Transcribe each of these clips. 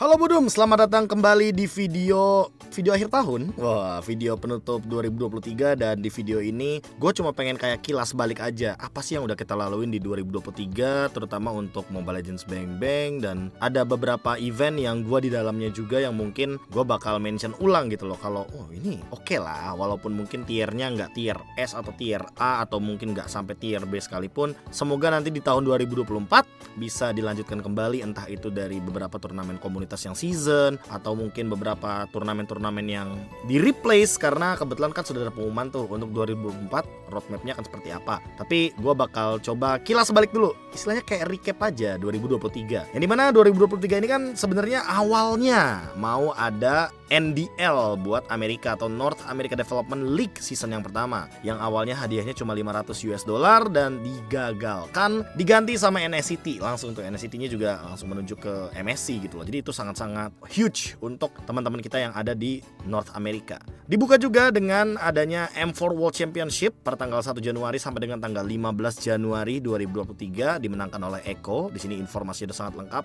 Halo Budum, selamat datang kembali di video akhir tahun. Wah, video penutup 2023. Dan di video ini gue cuma pengen kayak kilas balik aja apa sih yang udah kita laluin di 2023, terutama untuk Mobile Legends Bang Bang. Dan ada beberapa event yang gue di dalamnya juga yang mungkin gue bakal mention ulang gitu loh. Kalau ini oke lah, walaupun mungkin tiernya nggak tier S atau tier A, atau mungkin nggak sampai tier B sekalipun. Semoga nanti di tahun 2024 bisa dilanjutkan kembali, entah itu dari beberapa turnamen komunitas yang season, atau mungkin beberapa turnamen-turnamen yang di replace, karena kebetulan kan sudah ada pengumuman tuh untuk 2024 roadmapnya akan seperti apa. Tapi gue bakal coba kilas balik dulu, istilahnya kayak recap aja 2023. Yang dimana 2023 ini kan sebenarnya awalnya mau ada NDL buat Amerika atau North America Development League season yang pertama, yang awalnya hadiahnya cuma $500 dan digagalkan, diganti sama NSCT. Langsung untuk NSCT-nya juga langsung menuju ke MSC gitu loh. Jadi itu sangat-sangat huge untuk teman-teman kita yang ada di North America. Dibuka juga dengan adanya M4 World Championship pada tanggal 1 Januari sampai dengan tanggal 15 Januari 2023, dimenangkan oleh Eko. Di sini informasinya udah sangat lengkap.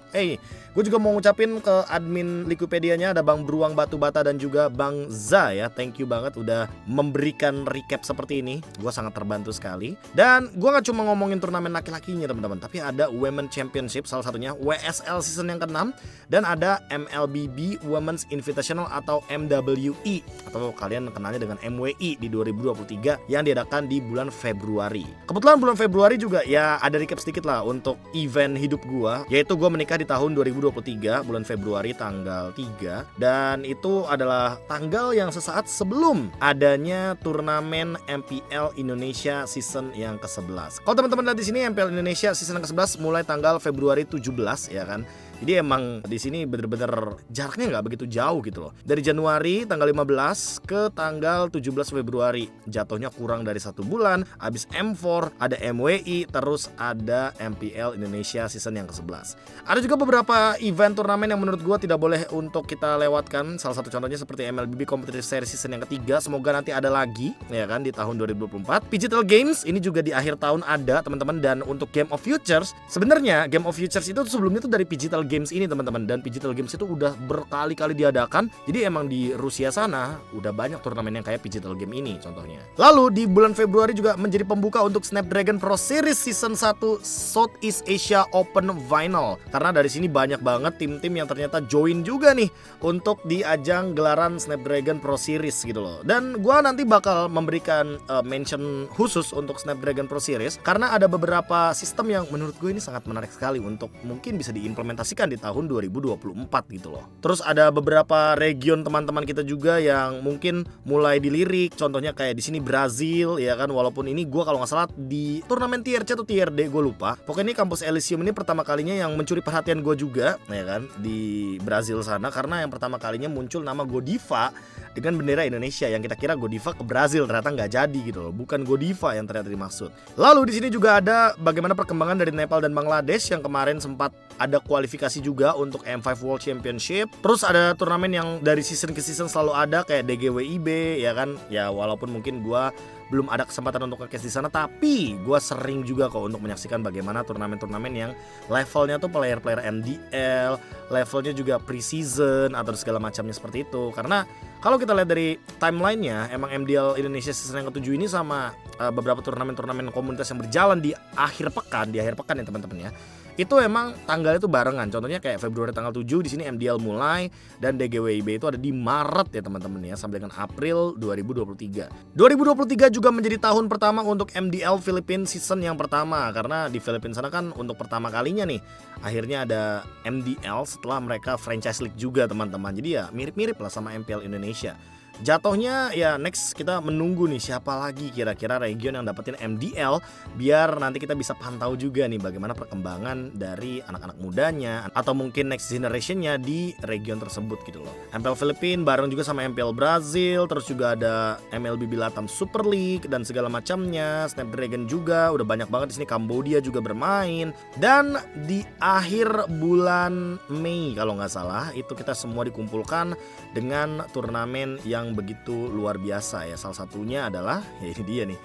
Gue juga mau ngucapin ke admin Wikipedia-nya, ada Bang Beruang Batu Bata dan juga Bang Za ya. Thank you banget udah memberikan recap seperti ini. Gue sangat terbantu sekali. Dan gue gak cuma ngomongin turnamen laki-lakinya teman-teman, tapi ada Women Championship, salah satunya WSL season yang ke-6, dan ada MLBB Women's Invitational atau MWE, atau kalian kenalnya dengan MWI di 2023 yang diadakan di bulan Februari. Kebetulan bulan Februari juga ya ada recap sedikit lah untuk event hidup gue, yaitu gue menikah di tahun 2023 bulan Februari tanggal 3, dan itu adalah tanggal yang sesaat sebelum adanya turnamen MPL Indonesia season yang ke-11. Kalau teman-teman lihat di sini, MPL Indonesia season yang ke-11 mulai tanggal Februari 17 ya kan. Jadi emang di sini bener-bener jaraknya nggak begitu jauh gitu loh. Dari Januari tanggal 15 ke tanggal 17 Februari. Jatuhnya kurang dari 1 bulan. Abis M4, ada MWI, terus ada MPL Indonesia season yang ke-11. Ada juga beberapa event turnamen yang menurut gue tidak boleh untuk kita lewatkan. Salah satu contohnya seperti MLBB Competitive Series season yang ketiga. Semoga nanti ada lagi ya kan di tahun 2024. Digital Games ini juga di akhir tahun ada teman-teman. Dan untuk Game of Futures, sebenarnya Game of Futures itu sebelumnya tuh dari Digital Games ini teman-teman, dan Digital Games itu udah berkali-kali diadakan. Jadi emang di Rusia sana udah banyak turnamen yang kayak Digital Game ini contohnya. Lalu di bulan Februari juga menjadi pembuka untuk Snapdragon Pro Series Season 1 Southeast Asia Open Final, karena dari sini banyak banget tim-tim yang ternyata join juga nih untuk di ajang gelaran Snapdragon Pro Series gitu loh. Dan gua nanti bakal memberikan mention khusus untuk Snapdragon Pro Series karena ada beberapa sistem yang menurut gue ini sangat menarik sekali untuk mungkin bisa diimplementasikan di tahun 2024 gitu loh. Terus ada beberapa region teman-teman kita juga yang mungkin mulai dilirik. Contohnya kayak di sini Brazil ya kan, walaupun ini gue kalau nggak salah di turnamen tier C atau tier D gue lupa. Pokoknya ini kampus Elysium ini pertama kalinya yang mencuri perhatian gue juga ya kan di Brazil sana, karena yang pertama kalinya muncul nama Godiva dengan bendera Indonesia, yang kita kira Godiva ke Brazil, ternyata nggak jadi gitu loh. Bukan Godiva yang ternyata dimaksud. Lalu di sini juga ada bagaimana perkembangan dari Nepal dan Bangladesh yang kemarin sempat ada kualifikasi juga untuk M5 World Championship. Terus ada turnamen yang dari season ke season selalu ada kayak DGWIB ya kan. Ya walaupun mungkin gua belum ada kesempatan untuk nge-cast di sana, tapi gue sering juga kok untuk menyaksikan bagaimana turnamen-turnamen yang levelnya tuh player-player MDL, levelnya juga pre-season atau segala macamnya seperti itu. Karena kalau kita lihat dari timelinenya, emang MDL Indonesia season yang ke-7 ini sama beberapa turnamen-turnamen komunitas yang berjalan di akhir pekan ya teman-teman ya. Itu emang tanggalnya tuh barengan. Contohnya kayak Februari tanggal 7 di sini MDL mulai, dan DGWIB itu ada di Maret ya teman-teman ya, sampai dengan April 2023. 2023 juga menjadi tahun pertama untuk MDL Philippines season yang pertama, karena di Filipina sana kan untuk pertama kalinya nih akhirnya ada MDL setelah mereka franchise league juga teman-teman. Jadi ya mirip-mirip lah sama MPL Indonesia. Jatuhnya ya next kita menunggu nih siapa lagi kira-kira region yang dapetin MDL, biar nanti kita bisa pantau juga nih bagaimana perkembangan dari anak-anak mudanya atau mungkin next generationnya di region tersebut gitu loh. MPL Filipina bareng juga sama MPL Brazil, terus juga ada MLBB Latam Super League dan segala macamnya. Snapdragon juga udah banyak banget di sini. Kambodia juga bermain, dan di akhir bulan Mei kalau nggak salah itu kita semua dikumpulkan dengan turnamen yang begitu luar biasa ya. Salah satunya adalah ya ini dia nih,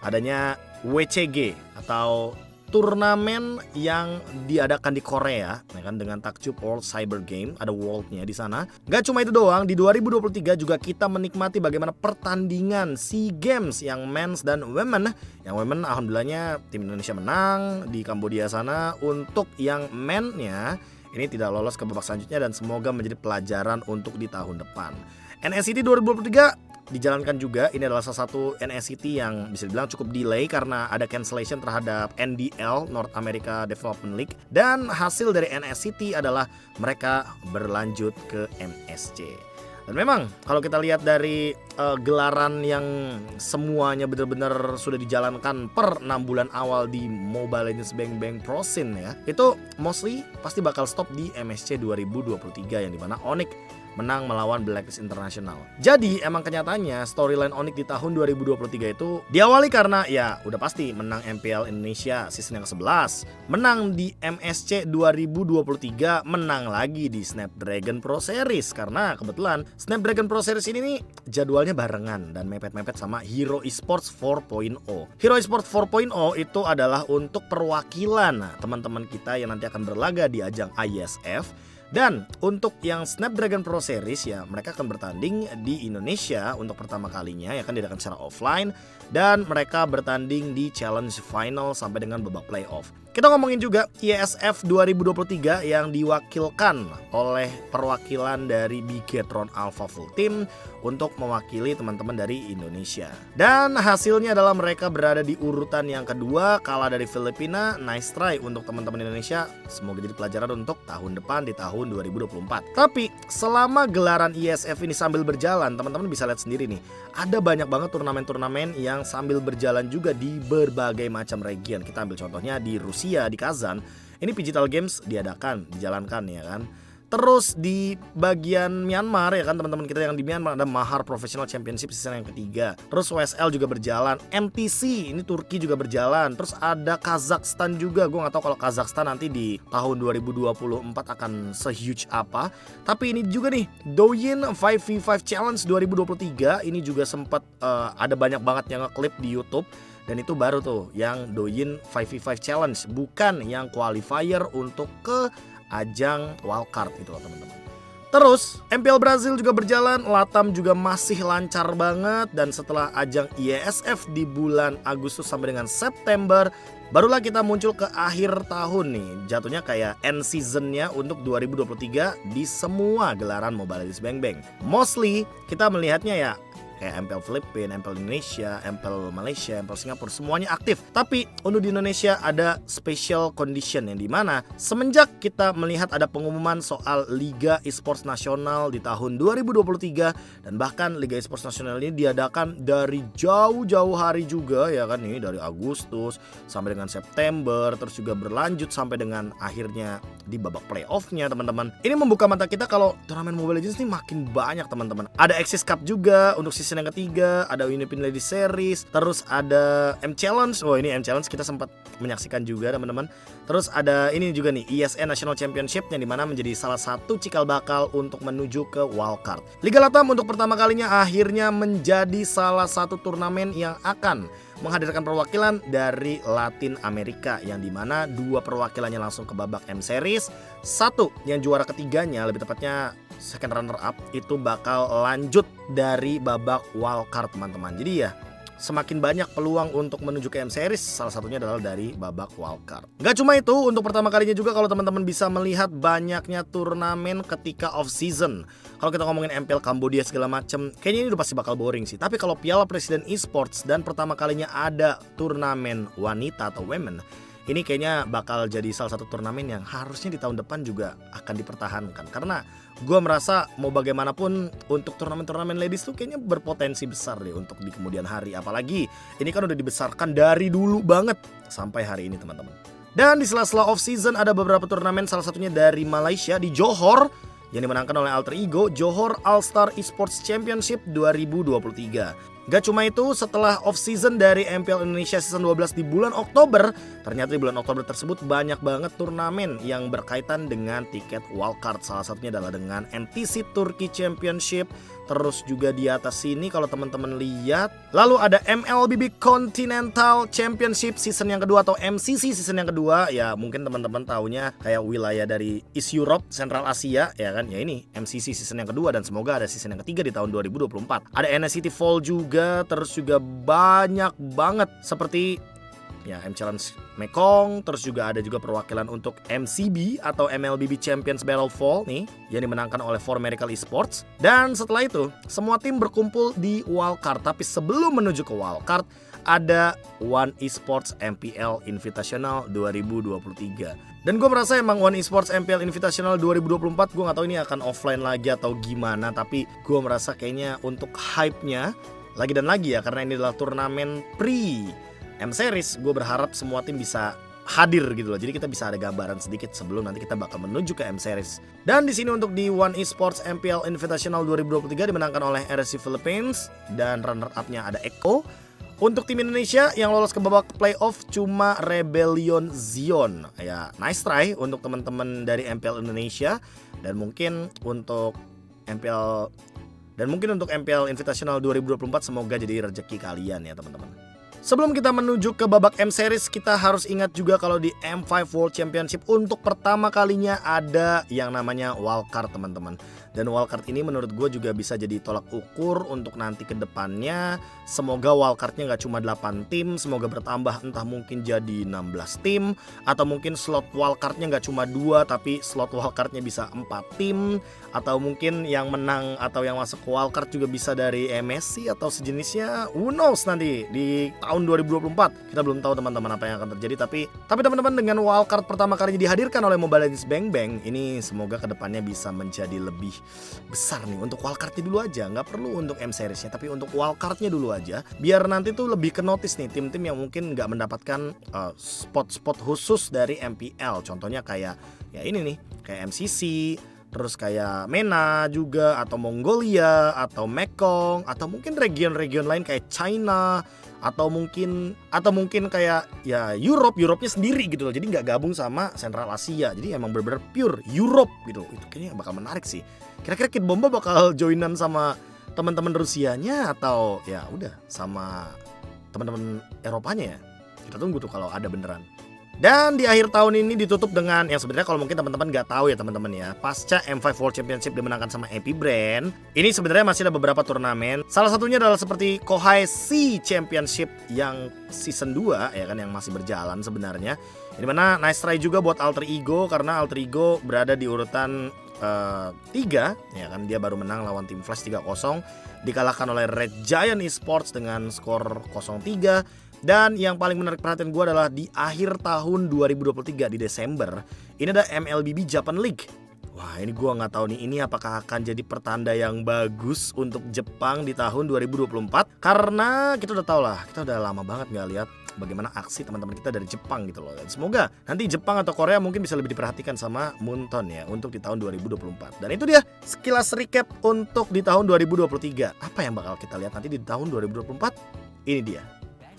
adanya WCG atau turnamen yang diadakan di Korea, ya kan, dengan Takjub World Cyber Game, ada worldnya di sana. Gak cuma itu doang, di 2023 juga kita menikmati bagaimana pertandingan SEA Games yang men's dan women. Yang women alhamdulillahnya tim Indonesia menang di Kambodia sana. Untuk yang men-nya ini tidak lolos ke babak selanjutnya dan semoga menjadi pelajaran untuk di tahun depan. NSCT 2023 dijalankan juga. Ini adalah salah satu NSCT yang bisa dibilang cukup delay karena ada cancellation terhadap NDL, North America Development League. Dan hasil dari NSCT adalah mereka berlanjut ke MSC. Dan memang kalau kita lihat dari gelaran yang semuanya benar-benar sudah dijalankan per 6 bulan awal di Mobile Legends Bang Bang Pro Scene ya, itu mostly pasti bakal stop di MSC 2023 yang dimana Onyx menang melawan Blacklist International. Jadi emang kenyataannya storyline Onyx di tahun 2023 itu diawali karena ya udah pasti menang MPL Indonesia season yang ke-11, menang di MSC 2023, menang lagi di Snapdragon Pro Series karena kebetulan Snapdragon Pro Series ini nih jadwalnya barengan dan mepet-mepet sama Hero Esports 4.0. Hero Esports 4.0 itu adalah untuk perwakilan teman-teman kita yang nanti akan berlaga di ajang ISF. Dan untuk yang Snapdragon Pro Series ya, mereka akan bertanding di Indonesia untuk pertama kalinya, ya kan, diadakan secara offline. Dan mereka bertanding di challenge final sampai dengan babak playoff. Kita ngomongin juga ISF 2023 yang diwakilkan oleh perwakilan dari Bigetron Alpha Full Team untuk mewakili teman-teman dari Indonesia. Dan hasilnya adalah mereka berada di urutan yang kedua, kalah dari Filipina. Nice try untuk teman-teman Indonesia. Semoga jadi pelajaran untuk tahun depan di tahun 2024. Tapi selama gelaran ISF ini sambil berjalan, teman-teman bisa lihat sendiri nih, ada banyak banget turnamen-turnamen yang sambil berjalan juga di berbagai macam region. Kita ambil contohnya di Rusia, di Kazan. Ini Digital Games dijalankan ya kan. Terus di bagian Myanmar ya kan, teman-teman kita yang di Myanmar ada Mahar Professional Championship season yang ketiga. Terus WSL juga berjalan, MTC ini Turki juga berjalan. Terus ada Kazakhstan juga. Gue gak tahu kalau Kazakhstan nanti di tahun 2024 akan se-huge apa. Tapi ini juga nih Douyin 5v5 Challenge 2023. Ini juga sempat ada banyak banget yang ngeklip di YouTube. Dan itu baru tuh yang Douyin 5v5 Challenge, bukan yang qualifier untuk ke ajang wildcard itu loh teman-teman. Terus MPL Brazil juga berjalan, Latam juga masih lancar banget. Dan setelah ajang IESF di bulan Agustus sampai dengan September, barulah kita muncul ke akhir tahun nih. Jatuhnya kayak end seasonnya untuk 2023 di semua gelaran Mobile Legends Bang Bang. Mostly kita melihatnya ya kayak MPL Filipina, MPL Indonesia, MPL Malaysia, MPL Singapura, semuanya aktif. Tapi untuk di Indonesia ada special condition yang dimana semenjak kita melihat ada pengumuman soal Liga Esports Nasional di tahun 2023, dan bahkan Liga Esports Nasional ini diadakan dari jauh-jauh hari juga ya kan, ini dari Agustus sampai dengan September, terus juga berlanjut sampai dengan akhirnya di babak playoffnya teman-teman. Ini membuka mata kita kalau turnamen Mobile Legends ini makin banyak teman-teman. Ada Axis Cup juga untuk season yang ketiga, ada Unipin Ladies Series, terus ada M Challenge. Oh ini M Challenge kita sempat menyaksikan juga teman-teman. Terus ada ini juga nih ISN National Championship yang dimana menjadi salah satu cikal bakal untuk menuju ke wildcard. Liga Latam untuk pertama kalinya akhirnya menjadi salah satu turnamen yang akan menghadirkan perwakilan dari Latin Amerika, yang dimana 2 perwakilannya langsung ke babak M Series, 1 yang juara ketiganya, lebih tepatnya second runner up, itu bakal lanjut dari babak wildcard teman-teman. Jadi ya semakin banyak peluang untuk menuju ke M Series, salah satunya adalah dari babak wildcard. Gak cuma itu, untuk pertama kalinya juga kalau teman-teman bisa melihat banyaknya turnamen ketika off season. Kalau kita ngomongin MPL Kambodia segala macem, kayaknya ini udah pasti bakal boring sih. Tapi kalau Piala Presiden Esports dan pertama kalinya ada turnamen wanita atau women, ini kayaknya bakal jadi salah satu turnamen yang harusnya di tahun depan juga akan dipertahankan. Karena gue merasa mau bagaimanapun untuk turnamen-turnamen ladies tuh kayaknya berpotensi besar deh untuk di kemudian hari. Apalagi ini kan udah dibesarkan dari dulu banget sampai hari ini teman-teman. Dan di sela-sela off season ada beberapa turnamen, salah satunya dari Malaysia di Johor yang dimenangkan oleh Alter Ego, Johor All Star Esports Championship 2023. Gak cuma itu, setelah off-season dari MPL Indonesia Season 12 di bulan Oktober, ternyata di bulan Oktober tersebut banyak banget turnamen yang berkaitan dengan tiket wildcard. Salah satunya adalah dengan NTC Turkey Championship. Terus juga di atas sini kalau teman-teman lihat, lalu ada MLBB Continental Championship season yang kedua atau MCC season yang kedua. Ya mungkin teman-teman taunya kayak wilayah dari East Europe, Central Asia ya kan. Ya ini MCC season yang kedua dan semoga ada season yang ketiga di tahun 2024. Ada NSCT Fall juga, terus juga banyak banget seperti ya M Challenge Mekong, terus juga ada juga perwakilan untuk MCB atau MLBB Champions Battle Fall nih yang dimenangkan oleh For Miracle Esports. Dan setelah itu semua tim berkumpul di wildcard. Tapi sebelum menuju ke wildcard ada One Esports MPL Invitational 2023. Dan gue merasa emang One Esports MPL Invitational 2024 gue gak tahu ini akan offline lagi atau gimana, tapi gue merasa kayaknya untuk hype-nya lagi dan lagi ya, karena ini adalah turnamen pre M-Series, gue berharap semua tim bisa hadir gitu loh. Jadi kita bisa ada gambaran sedikit sebelum nanti kita bakal menuju ke M-Series. Dan di sini untuk di One Esports MPL Invitational 2023 dimenangkan oleh RSC Philippines dan runner up-nya ada Eko. Untuk tim Indonesia yang lolos ke babak playoff cuma Rebellion Zion. Ya, nice try untuk teman-teman dari MPL Indonesia dan mungkin untuk MPL Invitational 2024 semoga jadi rezeki kalian ya teman-teman. Sebelum kita menuju ke babak M-Series, kita harus ingat juga kalau di M5 World Championship untuk pertama kalinya ada yang namanya wildcard teman-teman. Dan wildcard ini menurut gue juga bisa jadi tolak ukur untuk nanti ke depannya. Semoga wildcardnya gak cuma 8 tim, semoga bertambah entah mungkin jadi 16 tim. Atau mungkin slot wildcardnya gak cuma 2, tapi slot wildcardnya bisa 4 tim. Atau mungkin yang menang atau yang masuk ke wildcard juga bisa dari MSC atau sejenisnya. Who knows nanti di tahun 2024. Kita belum tahu teman-teman apa yang akan terjadi. Tapi teman-teman dengan wildcard pertama kalinya dihadirkan oleh Mobile Legends Bang Bang, ini semoga kedepannya bisa menjadi lebih besar nih. Untuk wildcardnya dulu aja, nggak perlu untuk M-Seriesnya, tapi untuk wildcardnya dulu aja, biar nanti tuh lebih ke notice nih tim-tim yang mungkin nggak mendapatkan spot-spot khusus dari MPL. Contohnya kayak ya ini nih, kayak MCC, terus kayak MENA juga, atau Mongolia, atau Mekong, atau mungkin region-region lain kayak China, atau mungkin kayak ya Europe-nya sendiri gitu loh. Jadi nggak gabung sama Central Asia. Jadi emang bener-bener pure Europe gitu. Itu kayaknya bakal menarik sih. Kira-kira Kid Bomba bakal joinan sama teman-teman Rusianya atau ya udah sama teman-teman Eropanya ya. Kita tunggu tuh kalau ada beneran. Dan di akhir tahun ini ditutup dengan yang sebenarnya kalau mungkin teman-teman nggak tahu ya teman-teman ya, pasca M5 World Championship dimenangkan sama Epic Brand, ini sebenarnya masih ada beberapa turnamen. Salah satunya adalah seperti Kohai Sea Championship yang season 2 ya kan, yang masih berjalan sebenarnya. Di mana nice try juga buat Alter Ego, karena Alter Ego berada di urutan 3 ya kan, dia baru menang lawan tim Flash 3-0, dikalahkan oleh Red Giant Esports dengan skor 0-3. Dan yang paling menarik perhatian gue adalah di akhir tahun 2023 di Desember, ini ada MLBB Japan League. Wah, ini gue nggak tahu nih, ini apakah akan jadi pertanda yang bagus untuk Jepang di tahun 2024? Karena kita udah tahu lah, kita udah lama banget nggak lihat bagaimana aksi teman-teman kita dari Jepang gitu loh. Dan semoga nanti Jepang atau Korea mungkin bisa lebih diperhatikan sama Moonton ya untuk di tahun 2024. Dan itu dia sekilas recap untuk di tahun 2023. Apa yang bakal kita lihat nanti di tahun 2024? Ini dia.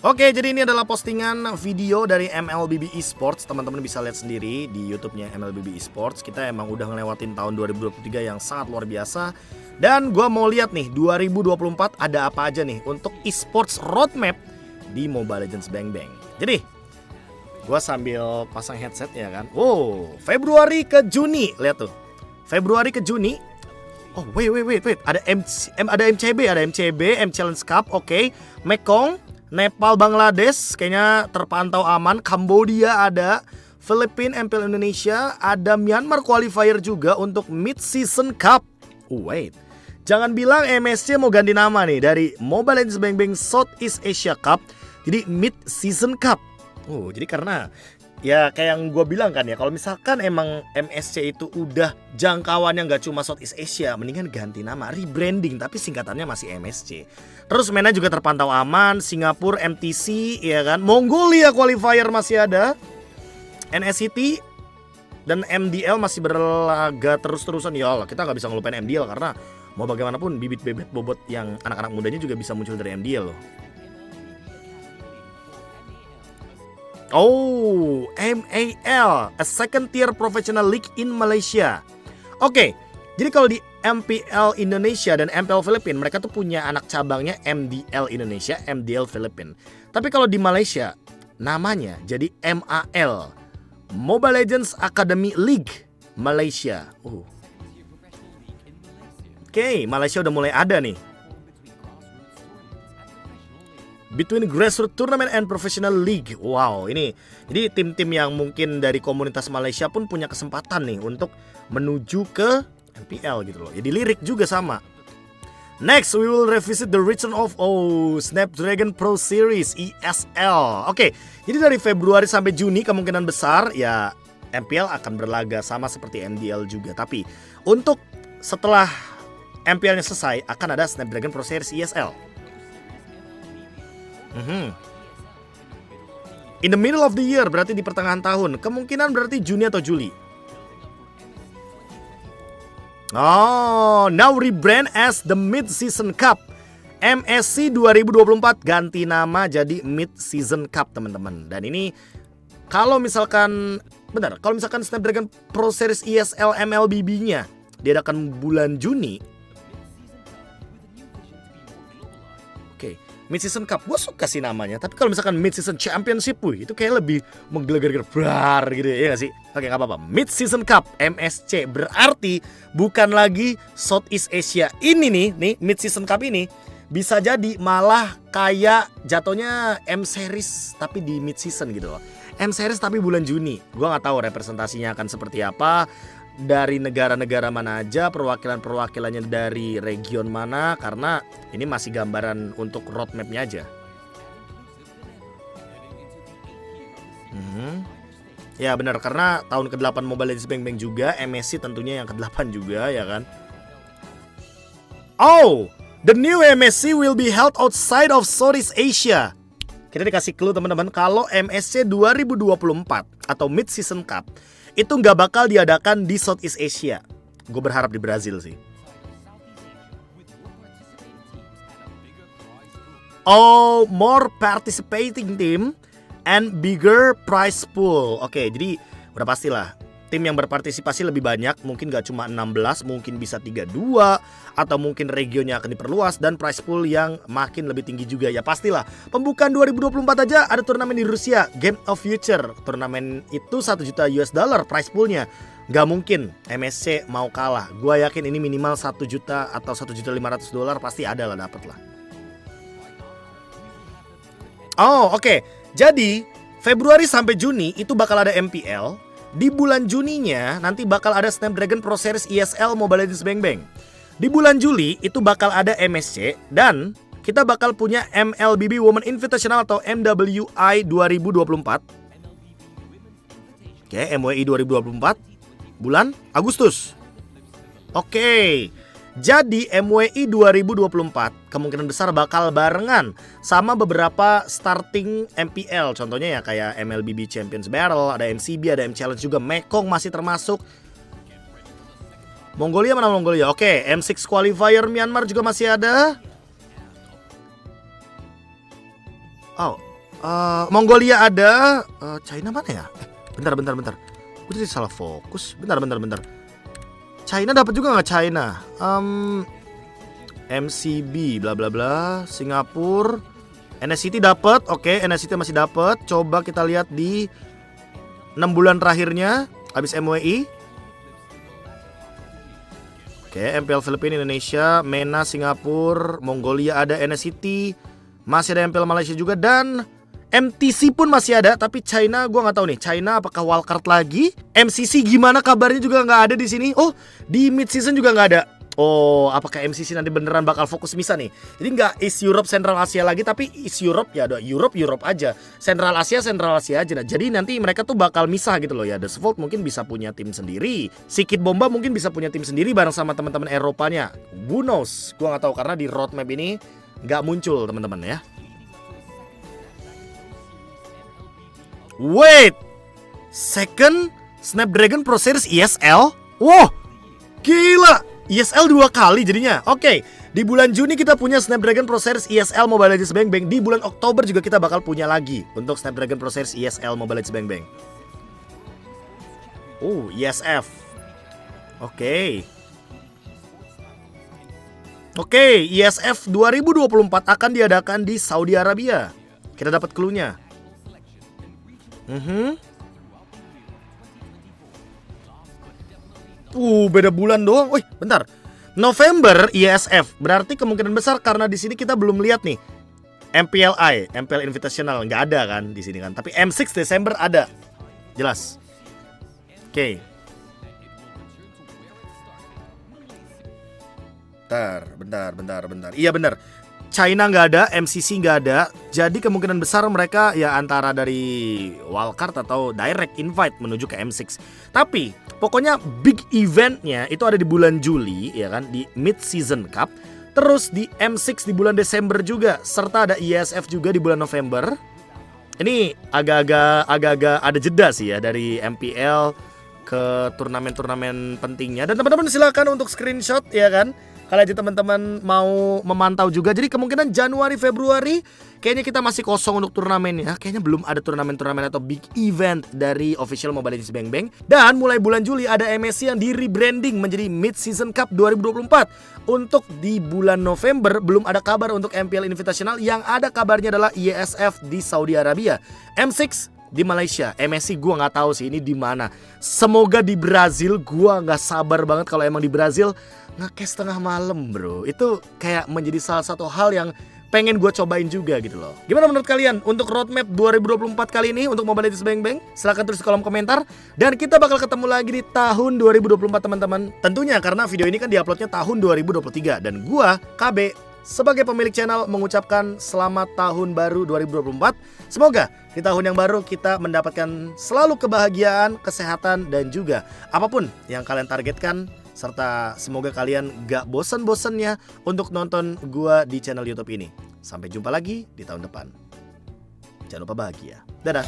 Oke, jadi ini adalah postingan video dari MLBB Esports. Teman-teman bisa lihat sendiri di YouTube-nya MLBB Esports. Kita emang udah ngelewatin tahun 2023 yang sangat luar biasa. Dan gue mau lihat nih 2024 ada apa aja nih untuk esports roadmap di Mobile Legends Bang Bang. Jadi gue sambil pasang headset ya kan. Wow, Februari ke Juni, lihat tuh. Februari ke Juni. Oh wait. Ada MCB, M Challenge Cup, oke. Mekong, Nepal, Bangladesh kayaknya terpantau aman. Kambodia ada, Filipina, MPL Indonesia, ada Myanmar qualifier juga untuk Mid Season Cup. Wait, jangan bilang MSC mau ganti nama nih dari Mobile Legends Bang Bang Southeast Asia Cup jadi Mid Season Cup. Jadi karena ya kayak yang gue bilang kan ya, kalau misalkan emang MSC itu udah jangkauannya nggak cuma Southeast Asia, mendingan ganti nama, rebranding, tapi singkatannya masih MSC. Terus MENA juga terpantau aman, Singapura MTC ya kan, Mongolia qualifier masih ada, NSCT dan MDL masih berlaga terus-terusan. Ya Allah, kita nggak bisa ngelupain MDL karena Mau bagaimanapun bibit bebet bobot yang anak-anak mudanya juga bisa muncul dari MDL loh. Oh, MAL, a second tier professional league in Malaysia. Oke, jadi kalau di MPL Indonesia dan MPL Filipina, mereka tuh punya anak cabangnya MDL Indonesia, MDL Filipina. Tapi kalau di Malaysia, namanya jadi MAL, Mobile Legends Academy League Malaysia. Oke, Malaysia udah mulai ada nih. Between grassroots tournament and professional league. Wow, ini jadi tim-tim yang mungkin dari komunitas Malaysia pun punya kesempatan nih untuk menuju ke MPL gitu loh. Jadi lirik juga sama. Next, we will revisit the return of Snapdragon Pro Series ESL. Oke, jadi dari Februari sampai Juni kemungkinan besar ya MPL akan berlaga sama seperti MDL juga. Tapi untuk setelah MPL-nya selesai akan ada Snapdragon Pro Series ESL. In the middle of the year, berarti di pertengahan tahun. Kemungkinan berarti Juni atau Juli. Oh, now rebrand as the Mid-Season Cup. MSC 2024 ganti nama jadi Mid-Season Cup, teman-teman. Dan ini kalau misalkan Snapdragon Pro Series ESL MLBB-nya diadakan bulan Juni. Oke, Mid-Season Cup, gue suka sih namanya. Tapi kalau misalkan Mid-Season Championship, itu kayak lebih menggelegar bar gitu ya gak sih? Oke, gak apa-apa. Mid-Season Cup, MSC, berarti bukan lagi Southeast Asia. Ini nih Mid-Season Cup ini bisa jadi malah kayak jatuhnya M-Series tapi di Mid-Season gitu loh. M-Series tapi bulan Juni. Gue gak tahu representasinya akan seperti apa. Dari negara-negara mana aja, perwakilan-perwakilannya dari region mana, karena ini masih gambaran untuk roadmap-nya aja. Ya benar, karena tahun ke-8 Mobile Legends Bang Bang juga, MSC tentunya yang ke-8 juga ya kan. Oh, the new MSC will be held outside of Southeast Asia. Kita dikasih clue teman-teman, kalau MSC 2024 atau Mid-Season Cup itu nggak bakal diadakan di Southeast Asia. Gue berharap di Brazil sih. Oh, more participating team and bigger prize pool. Oke, jadi udah pastilah tim yang berpartisipasi lebih banyak, mungkin gak cuma 16, mungkin bisa 32, atau mungkin regionnya akan diperluas, dan prize pool yang makin lebih tinggi juga. Ya pastilah, pembukaan 2024 aja ada turnamen di Rusia, Game of Future. Turnamen itu 1 juta US dollar prize poolnya. Gak mungkin MSC mau kalah. Gua yakin ini minimal 1 juta atau 1 juta 500 dolar pasti ada lah, dapet lah. Oh oke. Jadi Februari sampai Juni itu bakal ada MPL. Di bulan Juninya nanti bakal ada Snapdragon Pro Series ESL Mobile Legends Bang Bang. Di bulan Juli itu bakal ada MSC. Dan kita bakal punya MLBB Women Invitational atau MWI 2024. Oke, MWI 2024 bulan Agustus. Oke, jadi MWI 2024 kemungkinan besar bakal barengan sama beberapa starting MPL. Contohnya ya kayak MLBB Champions Battle, ada MCB, ada M Challenge juga. Mekong masih termasuk. Mongolia mana Mongolia? Oke, M6 Qualifier Myanmar juga masih ada. Mongolia ada. China mana ya? Bentar. Gue jadi salah fokus. Bentar. China dapat juga nggak China? MCB bla bla bla. Singapura, NSCT dapat. Oke, NSCT masih dapat. Coba kita lihat di 6 bulan terakhirnya habis MWI. Oke, MPL Filipina, Indonesia, MENA, Singapura, Mongolia ada, NSCT, masih ada MPL Malaysia juga, dan MTC pun masih ada. Tapi China gue nggak tahu nih, China apakah wildcard lagi? MCC gimana kabarnya juga nggak ada di sini. Oh, di mid season juga nggak ada. Oh, apakah MCC nanti beneran bakal fokus MISA nih? Jadi nggak East Europe Central Asia lagi, tapi East Europe ya ada Europe aja, Central Asia aja. Nah, jadi nanti mereka tuh bakal misah gitu loh ya. The Svolt mungkin bisa punya tim sendiri, Sikit Bomba mungkin bisa punya tim sendiri bareng sama teman-teman Eropanya. Who knows? Gue nggak tahu karena di roadmap ini nggak muncul teman-teman ya. Wait, second Snapdragon Pro Series ESL? Wow, gila. ESL 2 kali jadinya. Oke, di bulan Juni kita punya Snapdragon Pro Series ESL Mobile Legends Bang Bang. Di bulan Oktober juga kita bakal punya lagi untuk Snapdragon Pro Series ESL Mobile Legends Bang Bang. ESF. Oke, ESF 2024 akan diadakan di Saudi Arabia. Kita dapat clue-nya. Beda bulan doang. Wih, bentar. November ESF. Berarti kemungkinan besar karena di sini kita belum lihat nih. MPL Invitational nggak ada kan di sini kan. Tapi M6 Desember ada. Jelas. Oke. Bentar. Iya benar. China nggak ada, MCC nggak ada. Jadi kemungkinan besar mereka ya antara dari wildcard atau direct invite menuju ke M6. Tapi pokoknya big eventnya itu ada di bulan Juli ya kan, di Mid Season Cup. Terus di M6 di bulan Desember juga, serta ada ESF juga di bulan November. Ini agak-agak ada jeda sih ya dari MPL ke turnamen-turnamen pentingnya. Dan teman-teman silakan untuk screenshot ya kan. Kalau aja teman-teman mau memantau juga. Jadi kemungkinan Januari, Februari kayaknya kita masih kosong untuk turnamen ya. Kayaknya belum ada turnamen-turnamen atau big event dari official Mobile Legends Bang Bang. Dan mulai bulan Juli ada MSC yang di rebranding menjadi Mid Season Cup 2024. Untuk di bulan November belum ada kabar untuk MPL Invitational. Yang ada kabarnya adalah ESF di Saudi Arabia, M6 di Malaysia, MSC gue nggak tahu sih ini di mana. Semoga di Brazil. Gue nggak sabar banget kalau emang di Brazil ngekes tengah malam bro. Itu kayak menjadi salah satu hal yang pengen gue cobain juga gitu loh. Gimana menurut kalian untuk roadmap 2024 kali ini untuk Mobile Legends Bang Bang? Silahkan tulis di kolom komentar. Dan kita bakal ketemu lagi di tahun 2024 teman-teman. Tentunya karena video ini kan diuploadnya tahun 2023. Dan gue, KB, sebagai pemilik channel mengucapkan selamat tahun baru 2024. Semoga di tahun yang baru kita mendapatkan selalu kebahagiaan, kesehatan, dan juga apapun yang kalian targetkan. Serta semoga kalian gak bosan-bosannya untuk nonton gua di channel YouTube ini. Sampai jumpa lagi di tahun depan. Jangan lupa bahagia. Dadah.